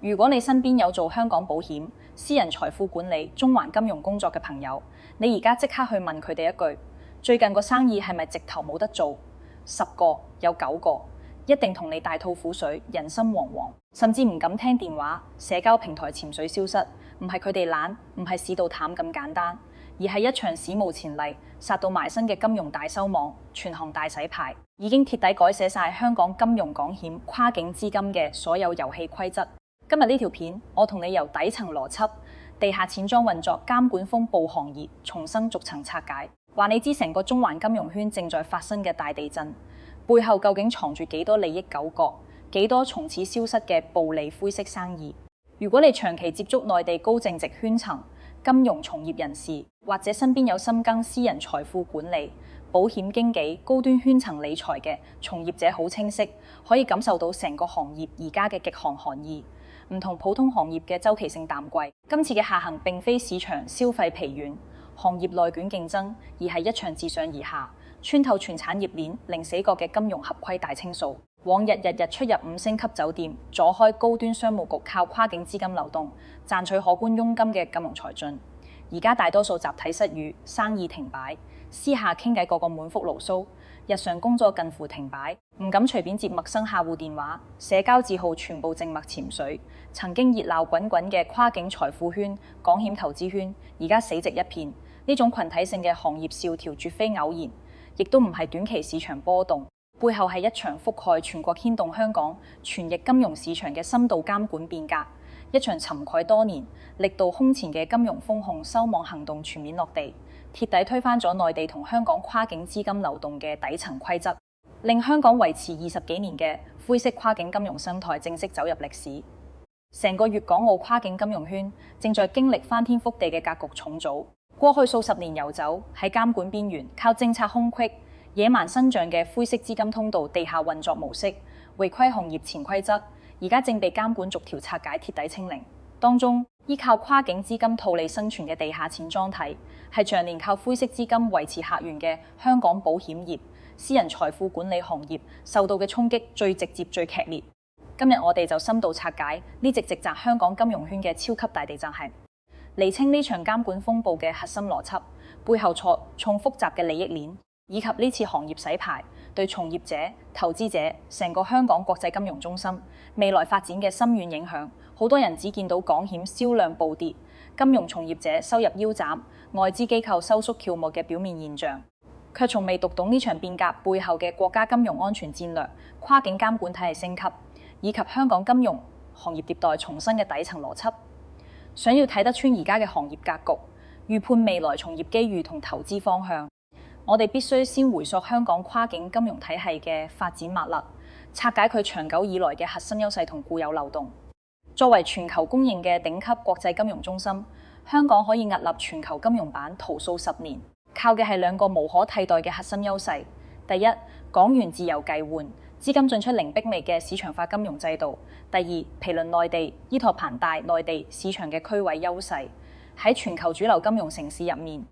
如果你身邊有做香港保險、私人財富管理、中環金融工作嘅朋友，你而家即刻去問佢哋一句：最近個生意係咪直頭冇得做？10個有9個一定同你大吐苦水，人心惶惶，甚至唔敢聽電話。社交平台潛水消失，唔係佢哋懶，唔係市道淡咁簡單，而係一場史無前例、殺到埋身嘅金融大收網、全行大洗牌，已經徹底改寫晒香港金融港險跨境資金嘅所有遊戲規則。今日呢條片，我同你由底層邏輯、地下錢莊運作、監管風暴行業，重新逐層拆解，話你知成個中環金融圈正在發生嘅大地震背後究竟藏住幾多利益糾葛，幾多從此消失嘅暴利灰色生意。如果你長期接觸內地高淨值圈層、金融從業人士，或者身邊有深耕私人財富管理、保險經紀、高端圈層理財嘅從業者，好清晰可以感受到成個行業而家嘅極寒寒意。唔同普通行業嘅周期性淡季，今次嘅下行並非市場消費疲軟、行業內卷競爭，而係一場自上而下穿透全產業鏈、零死角嘅金融合規大清掃。往日日出入5星級酒店、阻開高端商務局靠跨境資金流動賺取可觀佣金嘅金融才俊，而家大多數集體失語，生意停擺，私下傾偈個個滿腹牢騷，日常工作近乎停擺，唔敢隨便接陌生客戶電話，社交字號全部靜默潛水。曾經熱鬧滾滾嘅跨境財富圈、港險投資圈，而家死寂一片。呢種群體性嘅行業蕭條絕非偶然，亦都唔係短期市場波動，背後係一場覆蓋全國、牽動香港全域金融市場嘅深度監管變革，一場沉潰多年、力度空前嘅金融風控收網行動全面落地，徹底推翻咗內地同香港跨境資金流動嘅底層規則，令香港維持20幾年嘅灰色跨境金融生態正式走入歷史。成個粵港澳跨境金融圈正在經歷翻天覆地嘅格局重組。過去數十年遊走喺監管邊緣，靠政策空隙野蠻生長嘅灰色資金通道地下運作模式，違規行業潛規則，而家正被監管逐條拆解，徹底清零。當中依靠跨境資金套利生存嘅地下錢莊體，係長年靠灰色資金維持客源嘅香港保險業、私人財富管理行業受到嘅衝擊最直接、最劇烈。今日我哋就深度拆解呢隻直襲香港金融圈嘅超級大地震，係釐清呢場監管風暴嘅核心邏輯，背後錯綜複雜嘅利益鏈，以及呢次行業洗牌對從業者、投資者、成個香港國際金融中心未來發展嘅深遠影響。好多人只見到港險銷量暴跌、金融從業者收入腰斬、外資機構收縮竅目嘅表面現象，卻從未讀懂呢場變革背後嘅國家金融安全戰略、跨境監管體系升級，以及香港金融行業迭代重新嘅底層邏輯。想要睇得穿而家嘅行業格局，預判未來從業機遇同投資方向，我哋必須先回溯香港跨境金融體系嘅發展脈絡，拆解佢長久以來嘅核心優勢同固有漏洞。作為全球公認嘅頂級國際金融中心，香港可以屹立全球金融版圖數10年，靠嘅係2個無可替代嘅核心優勢。第一，港元自由計換，資金進出零壁壘嘅市場化金融制度。第二，毗鄰內地，依託龐大內地市場嘅區位優勢。喺全球主流金融城市入面，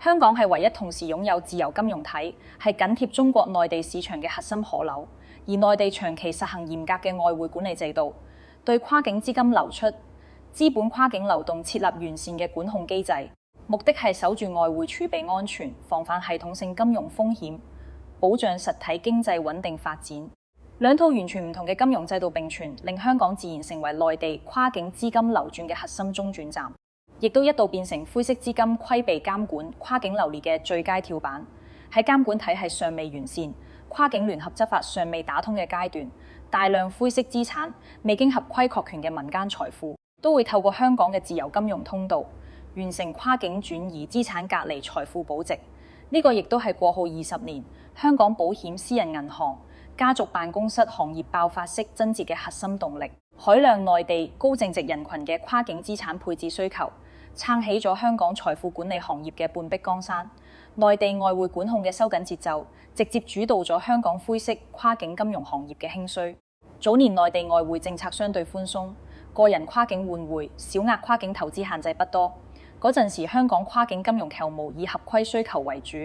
香港係唯一同時擁有自由金融體，係緊貼中國內地市場嘅核心河流。而內地長期實行嚴格嘅外匯管理制度，對跨境資金流出、資本跨境流動設立完善嘅管控機制，目的係守住外匯儲備安全，防範系統性金融風險，保障實體經濟穩定發展。兩套完全唔同嘅金融制度並存，令香港自然成為內地跨境資金流轉嘅核心中轉站，亦都一度變成灰色資金規避監管、跨境流列嘅最佳跳板。喺監管體系尚未完善、跨境聯合執法尚未打通嘅階段，大量灰色資產未經合規確權嘅民間財富，都會透過香港嘅自由金融通道，完成跨境轉移、資產隔離、財富保值。呢個亦都係過去20年香港保險、私人銀行、家族辦公室行業爆發式增值嘅核心動力。海量內地高淨值人群嘅跨境資產配置需求，撐起咗香港財富管理行業嘅半壁江山。內地外匯管控嘅收緊節奏，直接主導咗香港灰色跨境金融行業嘅興衰。早年內地外匯政策相對寬鬆，個人跨境換匯、小額跨境投資限制不多。嗰陣時，香港跨境金融業務以合規需求為主，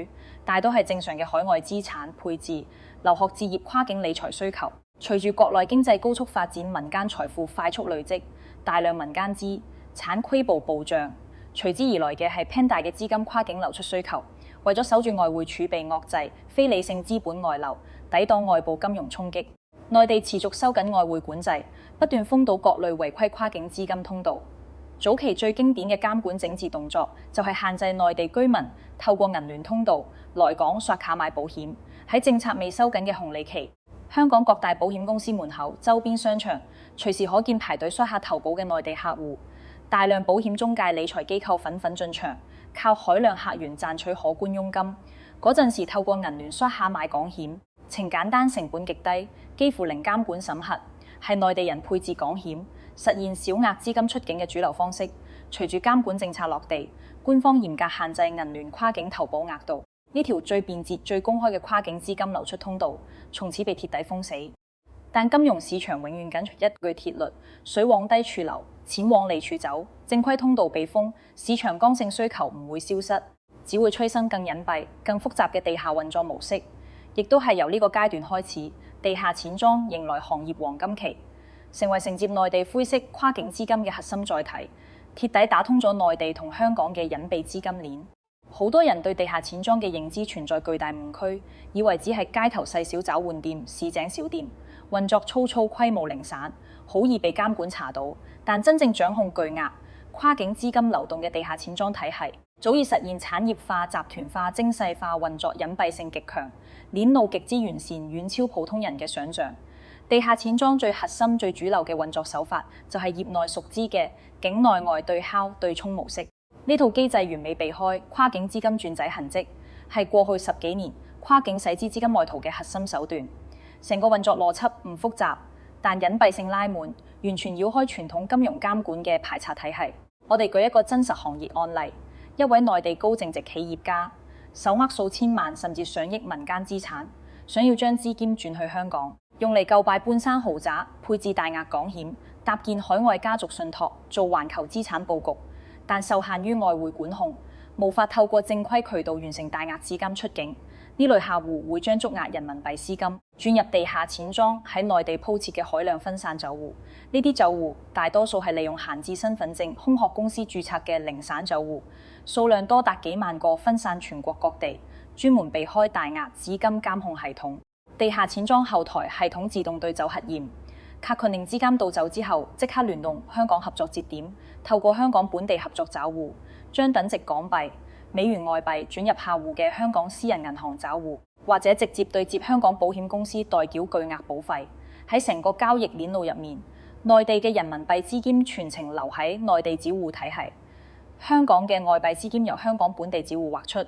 大都係正常嘅海外資產配置、留學置業跨境理財需求。隨住國內經濟高速發展，民間財富快速累積，大量民間資產規模暴漲，隨之而來嘅係龐大嘅資金跨境流出需求。為咗守住外匯儲備遏制非理性資本外流，抵擋外部金融衝擊，內地持續收緊外匯管制，不斷封堵各類違規跨境資金通道。早期最經典嘅監管整治動作就係限制內地居民透過銀聯通道來港刷卡買保險。喺政策未收緊嘅紅利期，香港各大保險公司門口、周邊商場隨時可見排隊刷下投保嘅內地客戶，大量保險中介理財機構紛紛進場，靠海量客源賺取可觀佣金。嗰陣時透過銀聯刷下買港險，情簡單，成本極低，幾乎零監管審核，係內地人配置港險，實現小額資金出境嘅主流方式。隨住監管政策落地，官方嚴格限制銀聯跨境投保額度，呢條最便捷、最公開嘅跨境資金流出通道，從此被鐵底封死。但金融市場永遠緊隨一句鐵律：水往低處流，錢往利處走。正規通道被封，市場剛性需求唔會消失，只會催生更隱蔽、更複雜嘅地下運作模式。亦都係由呢個階段開始，地下錢莊迎來行業黃金期，成為承接內地灰色跨境資金嘅核心載體，鐵底打通咗內地同香港嘅隱蔽資金鏈。好多人對地下錢莊嘅認知存在巨大誤區，以為只係街頭細小找換店、市井小店，運作粗糙、規模零散，好易被監管查到。但真正掌控巨額跨境資金流動嘅地下錢莊體系，早已實現產業化、集團化、精細化運作，隱蔽性極強，鏈路極之完善，遠超普通人嘅想像。地下錢莊最核心、最主流嘅運作手法，就係業內熟知嘅境內外對敲對沖模式。呢套機制完美避開跨境資金轉仔痕跡，係過去10幾年跨境洗資資金外逃嘅核心手段。成個運作邏輯唔複雜，但隱蔽性拉滿，完全繞開傳統金融監管嘅排查體系。我哋舉一個真實行業案例：一位內地高淨值企業家，手握數千萬甚至上億民間資產，想要將資金轉去香港，用嚟購買半山豪宅、配置大額港險、搭建海外家族信託、做環球資產佈局。但受限於外匯管控，無法透過正規渠道完成大額資金出境。呢類客戶會將足額人民幣資金轉入地下錢莊喺內地鋪設嘅海量分散走戶。呢啲走戶大多數係利用閒置身份證、空殼公司註冊嘅零散走戶，數量多達幾萬個，分散全國各地，專門避開大額資金監控系統。地下錢莊後台系統自動對走核驗。卡確認資金到走之後，即刻聯動香港合作節點，透過香港本地合作找戶，將等值港幣、美元外幣轉入客戶嘅香港私人銀行找戶，或者直接對接香港保險公司代繳巨額保費。喺成個交易鏈路入面，內地嘅人民幣資金全程留喺內地找戶體系，香港嘅外幣資金由香港本地找戶劃出，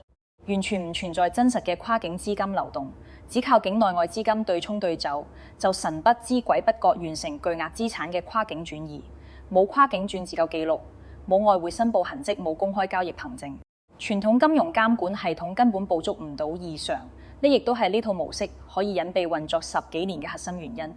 完全唔存在真實嘅跨境資金流動。只靠境內外資金對沖對走，就神不知鬼不覺完成巨額資產嘅跨境轉移，冇跨境轉自救記錄，冇外匯申報痕跡，冇公開交易憑證，傳統金融監管系統根本捕捉唔到異常。呢亦都係呢套模式可以隱蔽運作10幾年嘅核心原因。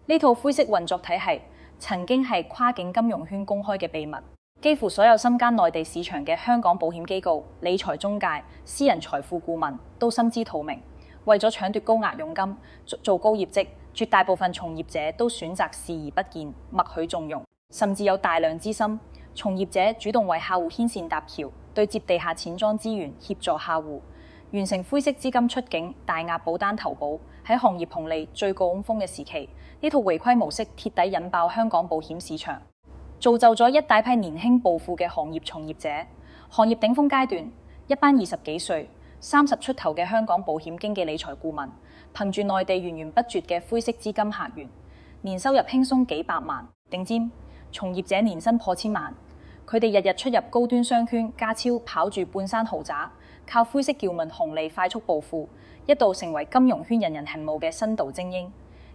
呢套灰色運作體系曾經係跨境金融圈公開嘅秘密，幾乎所有深耕內地市場嘅香港保險機構、理財中介、私人財富顧問都心知肚明。為咗搶奪高額佣金、做高業績，絕大部分從業者都選擇視而不見、默許縱容，甚至有大量資深從業者主動為客戶牽線搭橋，對接地下錢莊資源，協助客戶完成灰色資金出境、大額保單投保。喺行業紅利最高峰嘅時期，呢套違規模式鐵底引爆香港保險市場，造就咗一大批年輕暴富嘅行業從業者。行業頂峰階段，一班20幾歲、30出頭嘅香港保險經紀理財顧問，憑住內地源源不絕嘅灰色資金客源，年收入輕鬆幾百萬。頂尖從業者年薪破千萬，佢哋日日出入高端商圈，加超跑住半山豪宅，靠灰色撬門紅利快速暴富，一度成為金融圈人人恨惡嘅新道精英。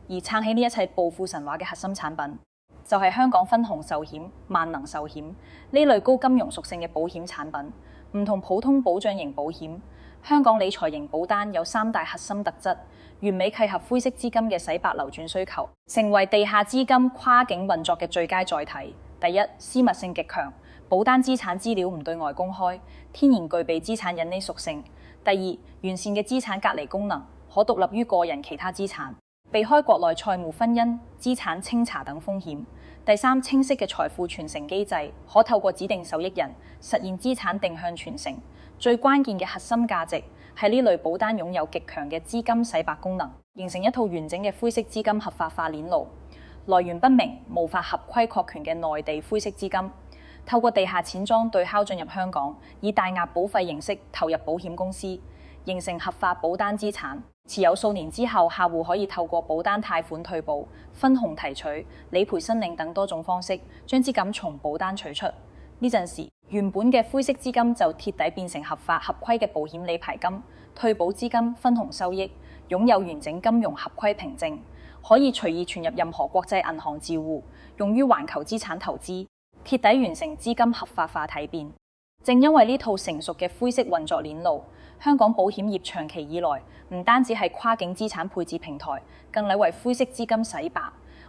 而撐起呢一切暴富神話嘅核心產品，就係香港分紅壽險、萬能壽險呢類高金融屬性嘅保險產品。唔同普通保障型保險，香港理財型保單有3大核心特質，完美契合灰色資金嘅洗白流轉需求，成為地下資金跨境運作嘅最佳載體。第一，私密性極強，保單資產資料唔對外公開，天然具備資產隱匿屬性。第二，完善嘅資產隔離功能，可獨立於個人其他資產，避開國內債務婚姻、資產清查等風險。第三，清晰嘅財富傳承機制，可透過指定受益人實現資產定向傳承。最關鍵嘅核心價值係呢類保單擁有極強嘅資金洗白功能，形成一套完整嘅灰色資金合法化鏈路。來源不明、無法合規確權嘅內地灰色資金，透過地下錢莊對敲進入香港，以大額保費形式投入保險公司，形成合法保單資產。持有數年之後，客戶可以透過保單貸款退保、分紅提取、理賠申領等多種方式，將資金從保單取出。呢陣時，原本嘅灰色資金就貼底變成合法合規嘅保險理賠金、退保資金、分紅收益，擁有完整金融合規憑證，可以隨意存入任何國際銀行賬戶，用於環球資產投資，貼底完成資金合法化體變。正因為呢套成熟嘅灰色運作鏈路，香港保險業長期以來唔單止係跨境資產配置平台，更禮為灰色資金洗白、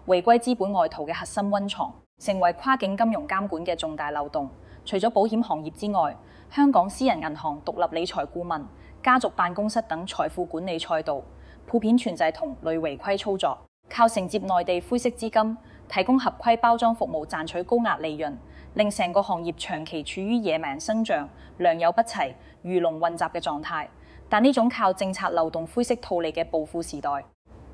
違規資本外逃嘅核心溫床，成為跨境金融監管嘅重大漏洞。除咗保險行業之外，香港私人銀行、獨立理財顧問、家族辦公室等財富管理賽道，普遍存在同類違規操作，靠承接內地灰色資金，提供合規包裝服務，賺取高額利潤，令成個行業長期處於野蠻生長、良莠不齊、魚龍混雜嘅狀態。但呢種靠政策漏洞灰色套利嘅暴富時代，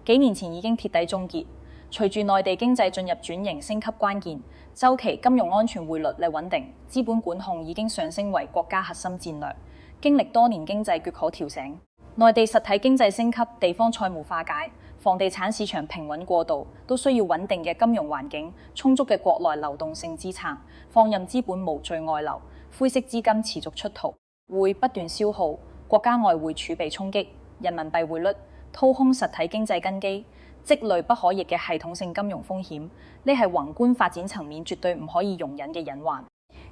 幾年前已經貼底終結。隨住內地經濟進入轉型升級關鍵週期，金融安全匯率嚟穩定，資本管控已經上升為國家核心戰略。經歷多年經濟缺口調整，內地實體經濟升級、地方債務化解、房地產市場平穩過渡，都需要穩定嘅金融環境、充足嘅國內流動性支撐，放任資本無序外流，灰色資金持續出逃，會不斷消耗國家外匯儲備，衝擊人民幣匯率，掏空實體經濟根基，積累不可逆嘅系統性金融風險。呢係宏觀發展層面絕對唔可以容忍嘅隱患。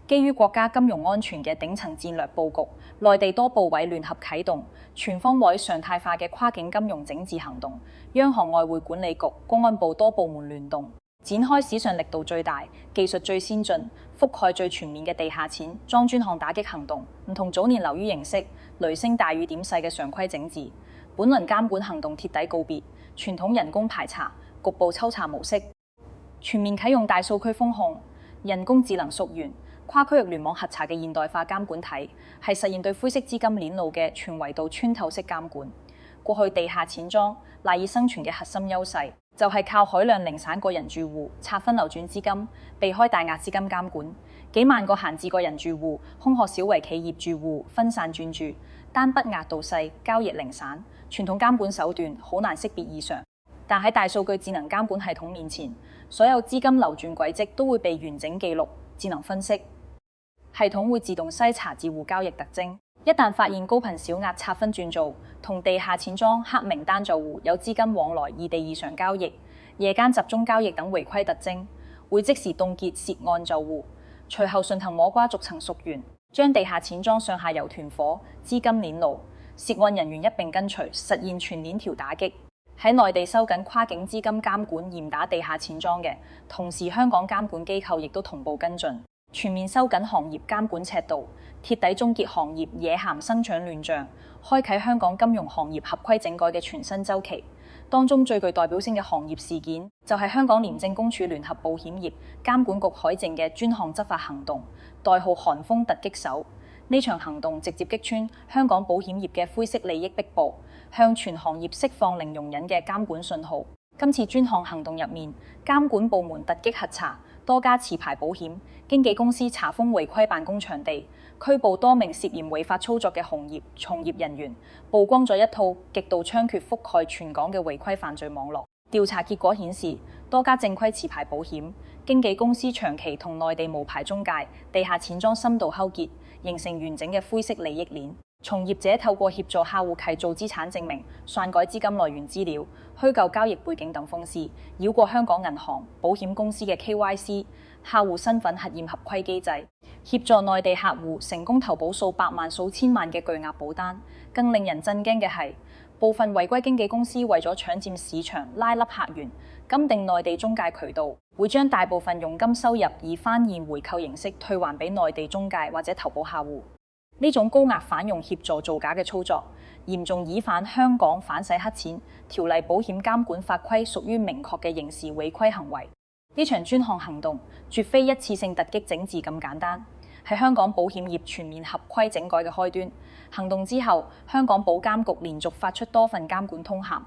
基於國家金融安全嘅頂層戰略佈局，內地多部委聯合啟動全方位常態化嘅跨境金融整治行動，央行外匯管理局、公安部多部門聯動，展開史上力度最大、技術最先進、覆蓋最全面嘅地下錢莊專項打擊行動，唔同早年流於形式、雷聲大雨點細嘅常規整治。本輪監管行動貼底告別傳統人工排查、局部抽查模式，全面啟用大數據風控、人工智能溯源、跨區域聯網核查嘅現代化監管體，係實現對灰色資金鏈路嘅全維度穿透式監管。過去地下錢莊賴以生存嘅核心優勢，就係靠海量零散個人住戶拆分流轉資金，避開大額資金監管。幾萬個閒置個人住戶、空殼小微企業住戶分散轉注，單筆額度細，交易零散，傳統監管手段好難識別異常。但喺大數據智能監管系統面前，所有資金流轉軌跡都會被完整記錄、智能分析。系統會自動篩查自戶交易特徵，一旦發現高頻小額拆分轉做同地下錢莊黑名單賬戶有資金往來異地異常交易、夜間集中交易等違規特徵，會即時凍結涉案賬戶，隨後順藤摸瓜逐層溯源，將地下錢莊上下游團夥、資金鏈路、涉案人員一並跟隨，實現全鏈條打擊。喺內地收緊跨境資金監管，嚴打地下錢莊嘅同時，香港監管機構亦都同步跟進，全面收緊行業監管尺度，貼底終結行業野鹹生長亂象，開啟香港金融行業合規整改嘅全新週期。當中最具代表性嘅行業事件，就係香港廉政公署聯合保險業監管局海政嘅專項執法行動，代號寒風突擊手。呢場行動直接擊穿香港保險業嘅灰色利益壁布，向全行業釋放零容忍嘅監管信號。今次專項行動入面，監管部門突擊核查多家持牌保險經紀公司，查封違規辦公場地，拘捕多名涉嫌違法操作嘅行業從業人員，曝光咗一套極度猖獗、覆蓋全港嘅違規犯罪網絡。調查結果顯示，多家正規持牌保險經紀公司長期同內地無牌中介、地下錢莊深度勾結，形成完整嘅灰色利益鏈。從業者透過協助客戶契造資產證明、篡改資金來源資料、虛構交易背景等方式，繞過香港銀行、保險公司嘅 KYC、客戶身份核驗合規機制，協助內地客戶成功投保數百萬、數千萬嘅巨額保單。更令人震驚嘅係，部分違規經紀公司為咗搶佔市場、拉笠客源，禁定內地中介渠道，會將大部分佣金收入以翻現回扣形式退還俾內地中介或者投保客戶。呢種高額返佣協助造假嘅操作，嚴重違反香港反洗黑錢條例保險監管法規，屬於明確嘅刑事違規行為。呢場專項行動絕非一次性突擊整治咁簡單，係香港保險業全面合規整改嘅開端。行動之後，香港保監局連續發出多份監管通函，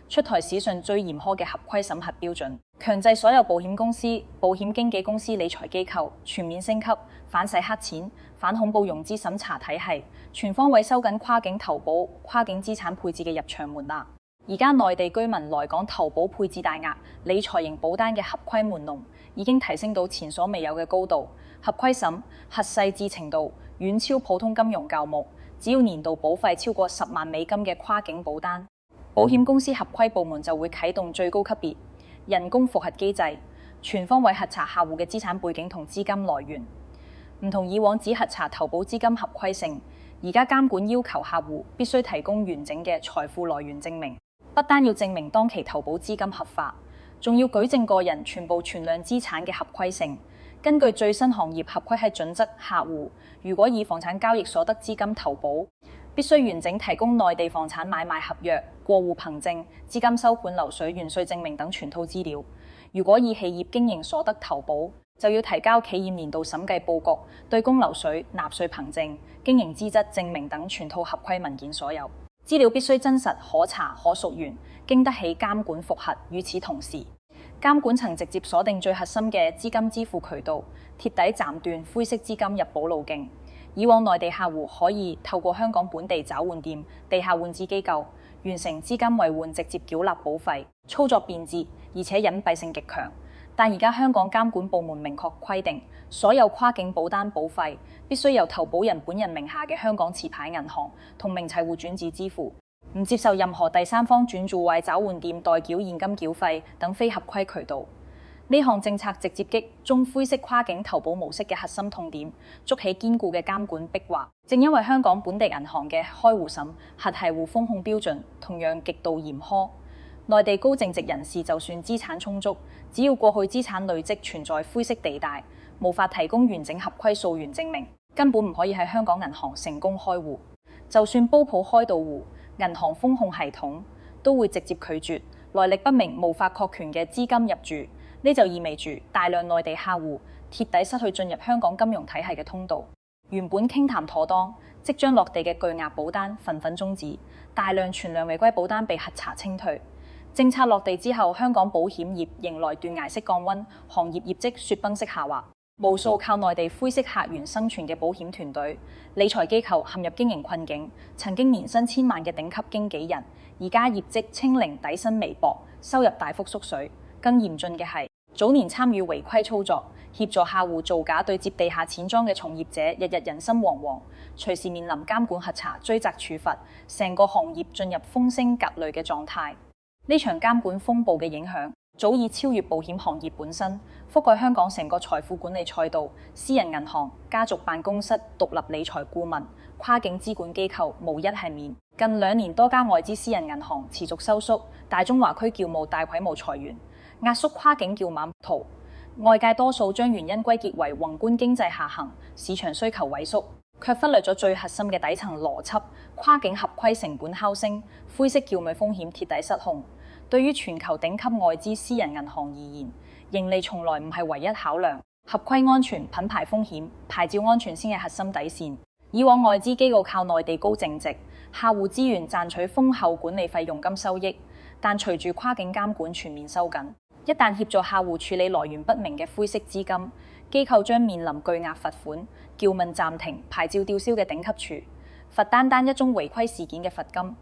出台史上最嚴苛嘅合規審核標準，強制所有保險公司、保險經紀公司、理財機構全面升級反洗黑錢、反恐怖融資審查體系，全方位收緊跨境投保、跨境資產配置嘅入場門檻。而家內地居民來港投保配置大額理財型保單嘅合規門檻已經提升到前所未有嘅高度，合規審核細緻程度遠超普通金融教目。只要年度保費超過10萬美金嘅跨境保單，保險公司合規部門就會啟動最高級別人工複核機制，全方位核查客戶嘅資產背景同資金來源。唔同以往只核查投保資金合規性，而家監管要求客戶必須提供完整嘅財富來源證明。不單要證明當期投保資金合法，仲要舉證個人全部存量資產嘅合規性。根據最新行業合規係準則，客戶如果以房產交易所得資金投保，必須完整提供內地房產買賣合約、過戶憑證、資金收盤流水、完稅證明等全套資料。如果以企業經營所得投保，就要提交企業年度審計報告、對公流水、納稅憑證、經營資質證明等全套合規文件所有。資料必須真實、可查、可溯源，經得起監管複核。與此同時，監管層直接鎖定最核心嘅資金支付渠道，徹底斬斷灰色資金入保路徑。以往內地客戶可以透過香港本地找換店、地下換置機構完成資金維換，直接繳納保費，操作便捷，而且隱蔽性極強。但而家香港監管部門明確規定，所有跨境保單保費必須由投保人本人名下嘅香港持牌銀行同明齊戶轉址支付，唔接受任何第三方轉賬或找換店代繳現金繳費等非合規渠道。呢項政策直接擊中灰色跨境投保模式嘅核心痛點，築起堅固嘅監管壁畫。正因為香港本地銀行嘅開戶審核繫戶風控標準同樣極度嚴苛，內地高淨值人士就算資產充足，只要過去資產累積存在灰色地帶，無法提供完整合規溯源證明，根本唔可以喺香港銀行成功開戶。就算煲鋪開到戶，銀行風控系統都會直接拒絕來歷不明、無法確權嘅資金入駐。呢就意味住大量內地客戶徹底失去進入香港金融體系嘅通道。原本傾談妥當、即將落地嘅巨額保單紛紛終止，大量存量違規保單被核查清退。政策落地之後，香港保險業迎來斷崖式降溫，行業業績雪崩式下滑。無數靠內地灰色客源生存嘅保險團隊、理財機構陷入經營困境。曾經年薪千萬嘅頂級經紀人，而家業績清零、底薪微薄，收入大幅縮水。更嚴峻嘅係，早年參與違規操作、協助客戶造假對接地下錢莊嘅從業者，日日人心惶惶，隨時面臨監管核查、追責處罰，成個行業進入風聲鶴唳嘅狀態。呢場監管風暴嘅影響早已超越保險行業本身，覆蓋香港成個財富管理賽道，私人銀行、家族辦公室、獨立理財顧問、跨境資管機構無一幸免。近2年多家外資私人銀行持續收縮，大中華區叫務大規模裁員，壓縮跨境叫碼圖。外界多數將原因歸結為宏觀經濟下行、市場需求萎縮，卻忽略咗最核心嘅底層邏輯：跨境合規成本飆升，灰色叫賣風險徹底失控。對於全球頂級外資私人銀行而言，盈利從來唔係唯一考量，合規安全、品牌風險、牌照安全先係核心底線。以往外資機構靠內地高淨值、客戶資源賺取豐厚管理費佣金收益，但隨住跨境監管全面收緊，一旦協助客戶處理來源不明嘅灰色資金，機構將面臨巨額罰款、叫問暫停、牌照吊銷嘅頂級處罰。單一宗違規事件嘅罰金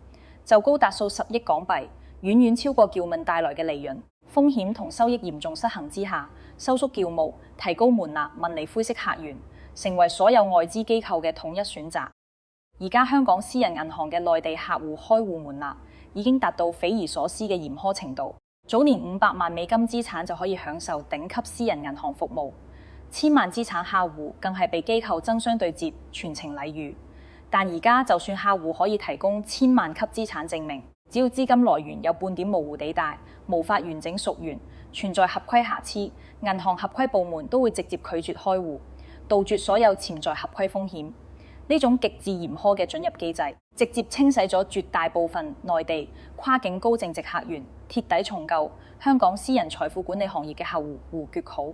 就高達數十億港幣，遠遠超過叫問帶來嘅利潤。風險同收益嚴重失衡之下，收縮叫務、提高門檻、問離灰色客源，成為所有外資機構嘅統一選擇。而家香港私人銀行嘅內地客戶開戶門檻已經達到匪夷所思嘅嚴苛程度。早年500萬美金資產就可以享受頂級私人銀行服務，1000萬資產客戶更係被機構爭相對接、全程禮遇。但而家就算客戶可以提供1000萬級資產證明，只要資金來源有半點模糊地帶，無法完整溯源，存在合規瑕疵，銀行合規部門都會直接拒絕開戶，杜絕所有潛在合規風險。呢種極致嚴苛嘅准入機制，直接清洗咗絕大部分內地跨境高淨值客源，貼鐵底重構香港私人財富管理行業嘅後胡絕好。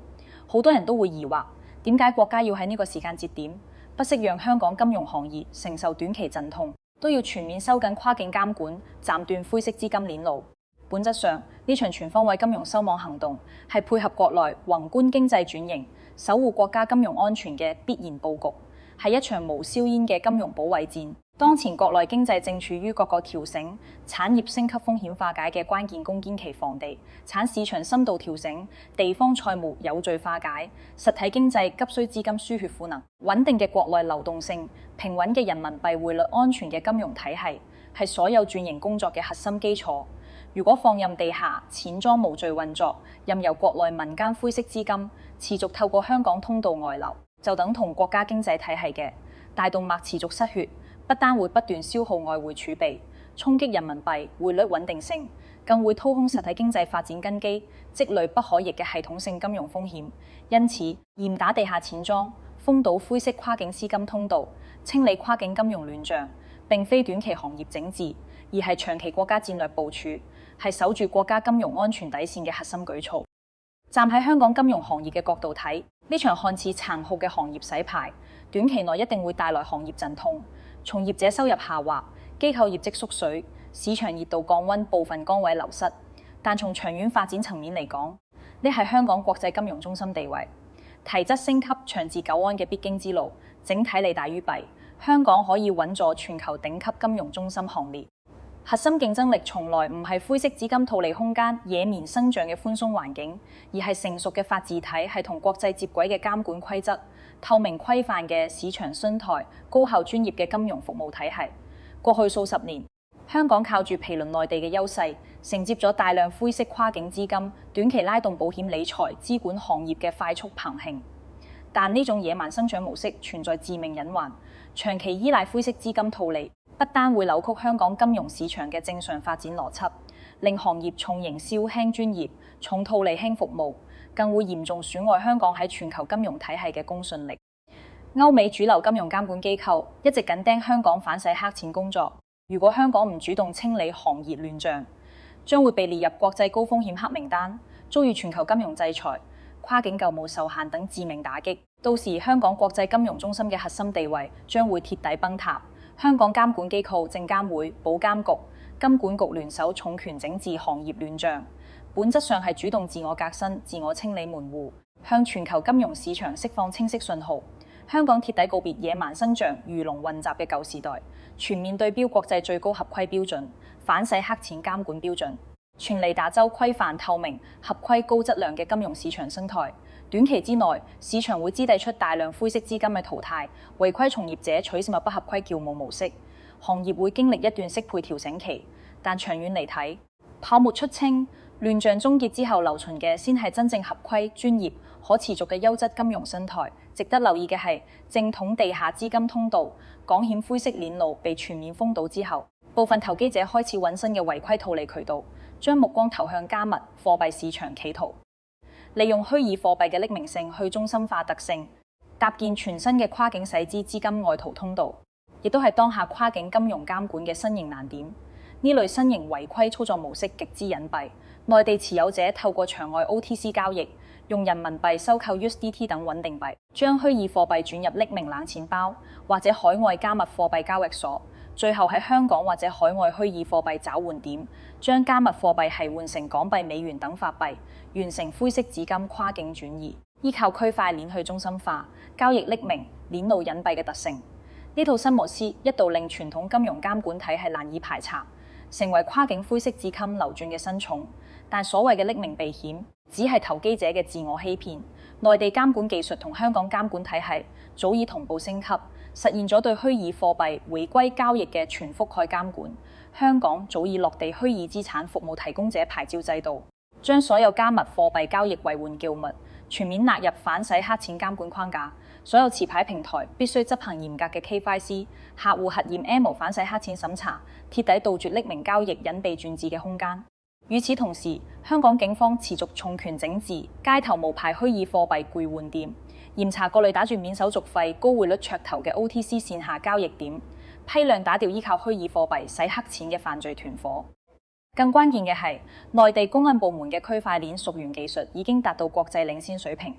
好多人都會疑惑，點解國家要喺呢個時間節點不惜讓香港金融行業承受短期陣痛，都要全面收緊跨境監管，斬斷灰色資金鏈路？本質上，呢場全方位金融收網行動係配合國內宏觀經濟轉型、守護國家金融安全嘅必然佈局，係一場無硝煙嘅金融保衛戰。當前國內經濟正處於各個調整、產業升級風險化解嘅關鍵攻堅期，房地產市場深度調整，地方債務有序化解，實體經濟急需資金輸血賦能，穩定嘅國內流動性、平穩嘅人民幣匯率、安全嘅金融體系，係所有轉型工作嘅核心基礎。如果放任地下錢莊無序運作，任由國內民間灰色資金持續透過香港通道外流，就等同國家經濟體系嘅大動脈持續失血，不單會不斷消耗外匯儲備，衝擊人民幣匯率穩定性，更會掏空實體經濟發展根基，積累不可逆嘅系統性金融風險。因此，嚴打地下錢莊，封堵灰色跨境資金通道，清理跨境金融亂象，並非短期行業整治，而係長期國家戰略部署，係守住國家金融安全底線嘅核心舉措。站喺香港金融行業嘅角度睇，呢場看似殘酷嘅行業洗牌，短期內一定會帶來行業陣痛，從業者收入下滑，機構業績縮水，市場熱度降溫，部分崗位流失。但從長遠發展層面嚟講，呢係香港國際金融中心地位、提質升級、長治久安嘅必經之路。整體利大於弊，香港可以穩坐全球頂級金融中心行列。核心競爭力從來唔係灰色資金套利空間、野蠻生長嘅寬鬆環境，而係成熟嘅法治體，係同國際接軌嘅監管規則、透明規範嘅市場生態、高效專業嘅金融服務體系。過去數十年，香港靠住毗鄰內地嘅優勢，承接咗大量灰色跨境資金，短期拉動保險理財、資管行業嘅快速澎湃。但呢種野蠻生長模式存在致命隱患，長期依賴灰色資金套利，不單會扭曲香港金融市場嘅正常發展邏輯，令行業重營銷輕專業、重套利輕服務，更會嚴重損害香港喺全球金融體系嘅公信力。歐美主流金融監管機構一直緊盯香港反洗黑錢工作，如果香港唔主動清理行業亂象，將會被列入國際高風險黑名單，遭遇全球金融制裁、跨境舊務受限等致命打擊。到時香港國際金融中心嘅核心地位將會徹底崩塌。香港監管機構證監會、保監局、金管局聯手重拳整治行業亂象，本質上係主動自我革新、自我清理門戶，向全球金融市場釋放清晰信號。香港徹底告別野蠻生長、魚龍混雜嘅舊時代，全面對標國際最高合規標準、反洗黑錢監管標準，全力打造規範透明、合規高質量嘅金融市場生態。短期之內，市場會支抵出大量灰色資金嘅淘汰，違規從業者取消不合規撬務模式，行業會經歷一段適配調整期。但長遠嚟睇，泡沫出清、亂象終結之後留存嘅先係真正合規、專業、可持續嘅優質金融生態。值得留意嘅係，正統地下資金通道、港險灰色鏈路被全面封堵之後，部分投機者開始揾新嘅違規套利渠道，將目光投向加密貨幣市場，企圖利用虛擬貨幣嘅匿名性、去中心化特性，搭建全新嘅跨境洗資資金外逃通道，亦都係當下跨境金融監管嘅新型難點。呢類新型違規操作模式極之隱蔽，內地持有者透過場外 OTC 交易，用人民幣收購 USDT 等穩定幣，將虛擬貨幣轉入匿名冷錢包或者海外加密貨幣交易所，最後喺香港或者海外虛擬貨幣找換點，將加密貨幣係換成港幣、美元等法幣，完成灰色資金跨境轉移。依靠區塊鏈去中心化、交易匿名、鏈路隱蔽嘅特性，呢套新模式一度令傳統金融監管體系難以排查，成為跨境灰色資金流轉嘅新寵。但所謂嘅匿名避險，只係投機者嘅自我欺騙。內地監管技術同香港監管體系早已同步升級，實現咗對虛擬貨幣回歸交易嘅全覆蓋監管。香港早已落地虛擬資產服務提供者牌照制度，將所有加密貨幣交易為換叫物全面納入反洗黑錢監管框架。所有持牌平台必須執行嚴格嘅 KYC、客戶核驗 M 反洗黑錢審查，徹底杜絕匿名交易隱蔽轉置嘅空間。與此同時，香港警方持續重拳整治街頭無牌虛擬貨幣兌換店，嚴查各類打住免手續費、高匯率噱頭嘅 OTC 線下交易點，批量打掉依靠虛擬貨幣洗黑錢嘅犯罪團夥。更關鍵嘅係，內地公安部門嘅區塊鏈溯源技術已經達到國際領先水平，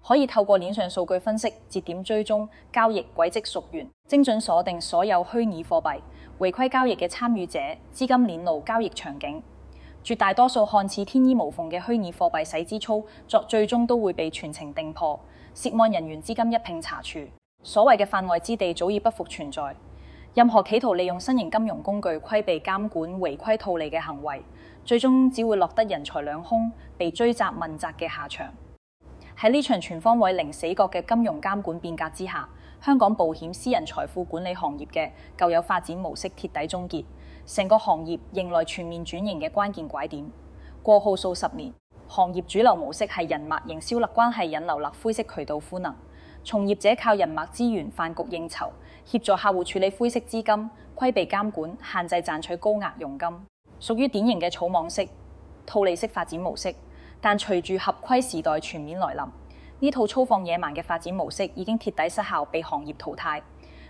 可以透過鏈上數據分析、節點追蹤、交易軌跡溯源，精準鎖定所有虛擬貨幣、違規交易嘅參與者、資金鏈路、交易場景。絕大多數看似天衣無縫嘅虛擬貨幣洗資操作，最終都會被全程定破，涉案人員資金一併查處。所謂嘅範外之地早已不復存在。任何企圖利用新型金融工具規避監管、違規套利嘅行為，最終只會落得人財兩空、被追責問責嘅下場。喺呢場全方位零死角嘅金融監管變革之下，香港保險私人財富管理行業嘅舊有發展模式徹底終結，成個行業迎來全面轉型嘅關鍵拐點。過去數十年，行業主流模式係人脈營銷立關係引流立灰色渠道賦能，從業者靠人脈資源飯局應酬，協助客戶處理灰色資金，規避監管，限制賺取高額佣金，屬於典型嘅草網式、套利式發展模式。但隨住合規時代全面來臨，呢套粗放野蠻嘅發展模式已經徹底失效，被行業淘汰。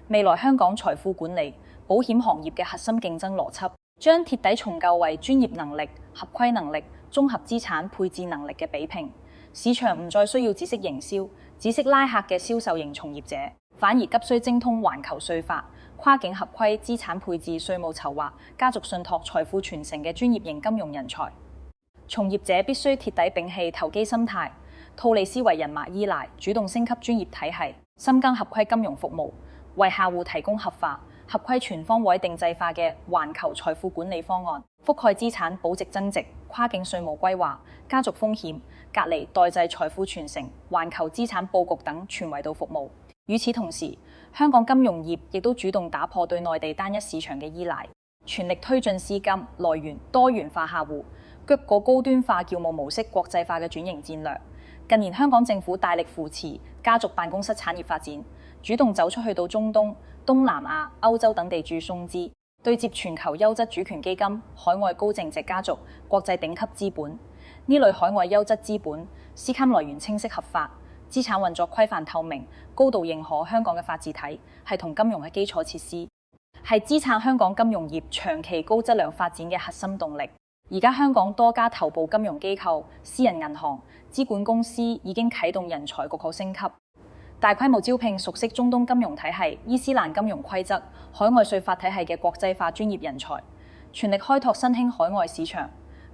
未來香港財富管理、保險行業嘅核心競爭邏輯，將徹底重構為專業能力、合規能力、綜合資產配置能力嘅比拼。市場唔再需要只識營銷、只識拉客嘅銷售型從業者，反而急需精通環球稅法、跨境合規、資產配置、稅務籌劃、家族信託、財富傳承嘅專業型金融人才。從業者必須徹底摒棄投機心態、套利思維、人脈依賴，主動升級專業體系，深耕合規金融服務，為客戶提供合法、合規全方位定制化嘅環球財富管理方案，覆蓋資產保值增值、跨境稅務規劃、家族風險、隔離代際財富傳承、環球資產佈局等全維度服務。與此同時，香港金融業亦都主動打破對內地單一市場嘅依賴，全力推進資金來源多元化客戶，腳過高端化業務模式國際化嘅轉型戰略。近年香港政府大力扶持家族辦公室產業發展，主動走出去到中東、東南亞、歐洲等地駐松資，對接全球優質主權基金、海外高淨值家族、國際頂級資本。呢類海外優質資本資金來源清晰合法，資產運作規範透明，高度認可香港嘅法治體係同金融嘅基礎設施，係支撐香港金融業長期高質量發展嘅核心動力。而家香港多家頭部金融機構、私人銀行、資管公司已經啟動人才局號升級，大規模招聘熟悉中東金融體系、伊斯蘭金融規則、海外稅法體系嘅國際化專業人才，全力開拓新興海外市場，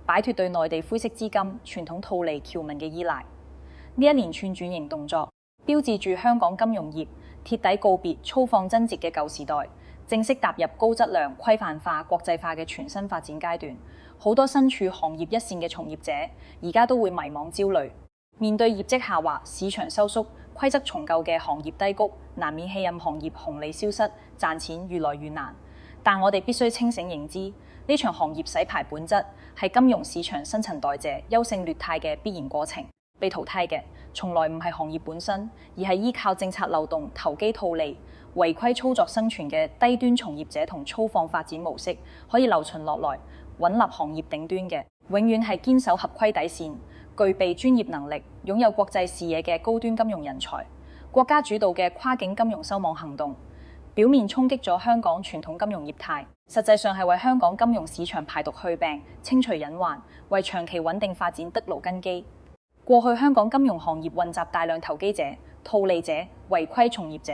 擺脫對內地灰色資金、傳統套利僑民嘅依賴。呢一連串轉型動作，標誌住香港金融業徹底告別粗放真節嘅舊時代，正式踏入高質量、規範化、國際化嘅全新發展階段。好多身處行業一線嘅從業者，而家都會迷茫焦慮，面對業績下滑、市場收縮、規則重構嘅行業低谷，難免棄任行業紅利消失，賺錢越來越難。但我哋必須清醒認知，呢場行業洗牌本質係金融市場新陳代謝、優勝劣汰嘅必然過程。被淘汰嘅從來唔係行業本身，而係依靠政策漏洞、投機套利、違規操作生存嘅低端從業者同粗放發展模式，可以留存落來，穩立行業頂端嘅，永遠係堅守合規底線、具備專業能力、擁有國際視野嘅高端金融人才。國家主導嘅跨境金融收網行動，表面衝擊咗香港傳統金融業態，實際上係為香港金融市場排毒去病、清除隱患，為長期穩定發展築牢根基。過去香港金融行業混雜大量投機者、套利者、違規從業者，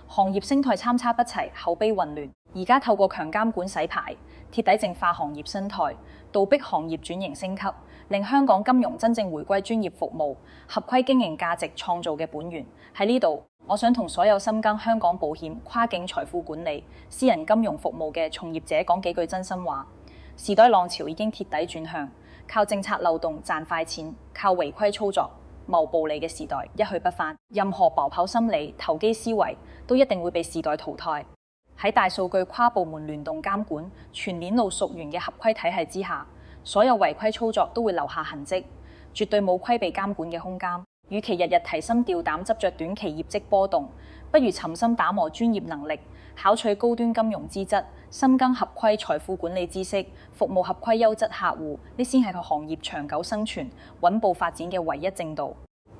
行業生態參差不齊、口碑混亂。而家透過強監管洗牌，徹底淨化行業生態，倒逼行業轉型升級，令香港金融真正回歸專業服務、合規經營價值創造嘅本源。喺呢度，我想同所有深耕香港保險、跨境財富管理、私人金融服務嘅從業者講幾句真心話。時代浪潮已經徹底轉向，靠政策漏洞賺快錢、靠違規操作謀暴利嘅時代一去不返。任何跑跑心理、投機思維都一定會被時代淘汰。喺大數據跨部門聯動監管、全鏈路溯源嘅合規體系之下，所有違規操作都會留下痕跡，絕對冇規避監管嘅空間。與其日日提心吊膽執着短期業績波動，不如沉心打磨專業能力，考取高端金融資質，深耕合規財富管理知識，服務合規優質客戶，呢先係個行業長久生存、穩步發展嘅唯一正道。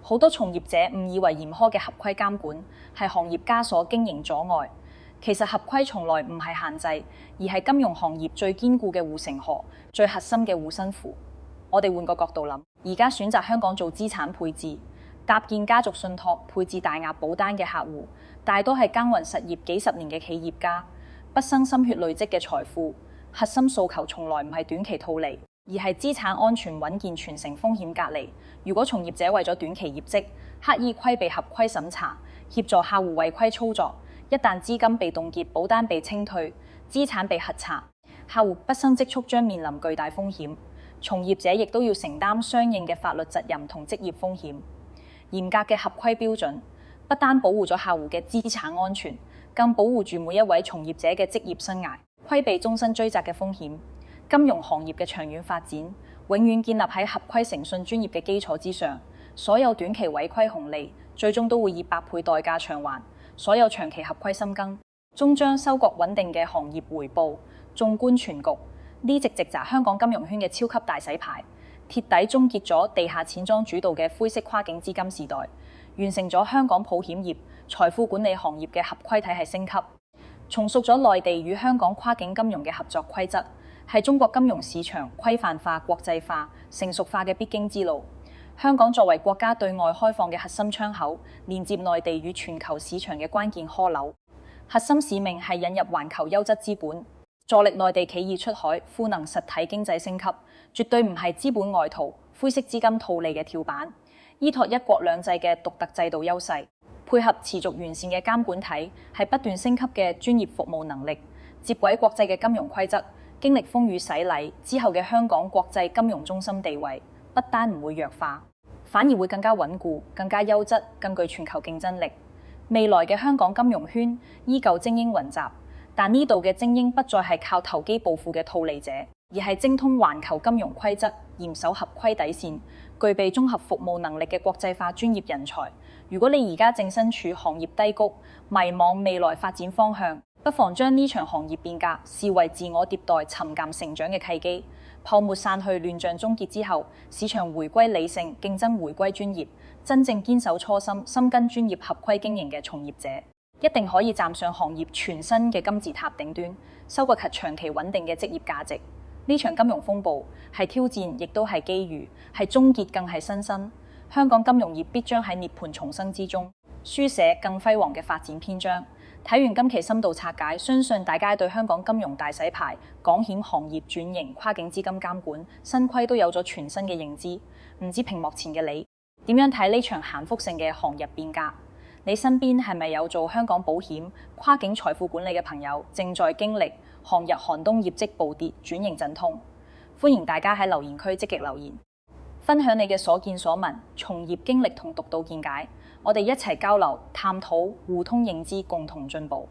好多從業者誤以為嚴苛嘅合規監管係行業枷鎖經營阻礙，其實合規從來唔係限制，而係金融行業最堅固嘅護城河，最核心嘅護身符。我哋換個角度諗，而家選擇香港做資產配置、搭建家族信託、配置大額保單嘅客戶，大多係耕耘實業幾十年嘅企業家，畢生心血累積嘅財富。核心訴求從來唔係短期套利，而係資產安全穩健傳承風險隔離。如果從業者為咗短期業績，刻意規避合規審查，協助客戶違規操作，一旦資金被凍結、保單被清退、資產被核查，客戶畢生積蓄將面臨巨大風險。從業者亦都要承擔相應嘅法律責任同職業風險。嚴格嘅合規標準不單保護咗客戶嘅資產安全，更保護住每一位從業者嘅職業生涯，規避終身追責嘅風險。金融行業嘅長遠發展，永遠建立喺合規誠信專業嘅基礎之上。所有短期違規紅利，最終都會以百倍代價償還。所有長期合規深耕，終將收穫穩定嘅行業回報。縱觀全局，呢直直砸香港金融圈嘅超級大洗牌，徹底終結咗地下錢莊主導嘅灰色跨境資金時代，完成咗香港保險業、財富管理行業嘅合規體系升級，重塑咗內地與香港跨境金融嘅合作規則，係中國金融市場規範化、國際化、成熟化嘅必經之路。香港作為國家對外開放嘅核心窗口，連接內地與全球市場嘅關鍵樞紐，核心使命係引入環球優質資本，助力內地企業出海，賦能實體經濟升級，絕對唔係資本外逃、灰色資金套利嘅跳板。依託一國兩制嘅獨特制度優勢，配合持續完善嘅監管體，係不斷升級嘅專業服務能力，接軌國際嘅金融規則，經歷風雨洗禮之後嘅香港國際金融中心地位，不單唔會弱化，反而會更加穩固、更加優質、更具全球競爭力。未來嘅香港金融圈依舊精英雲集，但呢度嘅精英不再係靠投機暴富嘅套利者，而係精通環球金融規則、嚴守合規底線、具備綜合服務能力嘅國際化專業人才。如果你而家正身處行業低谷，迷茫未來發展方向，不妨將呢場行業變革視為自我迭代、沉澗成長嘅契機。泡沫散去、亂象終結之後，市場回歸理性，競爭回歸專業，真正堅守初心、深耕專業合規經營嘅從業者，一定可以站上行業全新嘅金字塔頂端，收穫及長期穩定嘅職業價值。呢場金融風暴係挑戰，亦都係機遇，係終結，更係新生。香港金融業必將喺涅槃重生之中，書寫更輝煌嘅發展篇章。睇完今期深度拆解，相信大家對香港金融大洗牌、港險行業轉型、跨境資金監管、新規都有咗全新嘅認知。唔知屏幕前嘅你點樣睇呢場顛覆性嘅行業變革？你身邊係咪有做香港保險、跨境財富管理嘅朋友，正在經歷韓日韓冬業績暴跌、轉型陣痛？歡迎大家喺留言區積極留言，分享你嘅所見所聞、從業經歷同獨到見解。我哋一齊交流、探討、互通認知，共同進步。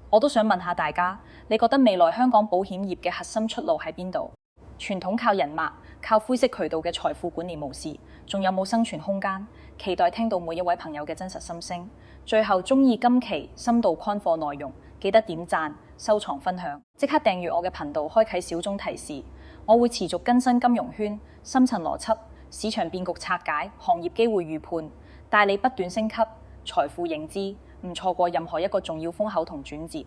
我都想問下大家，你覺得未來香港保險業嘅核心出路喺邊度？傳統靠人脈、靠灰色渠道嘅財富管理模式，仲有冇生存空間？期待聽到每一位朋友嘅真實心聲。最後，鍾意今期深度乾貨內容，記得點讚、收藏、分享，即刻訂閱我嘅頻道，開啟小鐘提示。我會持續更新金融圈深層邏輯、市場變局拆解、行業機會預判，帶你不斷升級財富認知，唔錯過任何一個重要風口同轉折。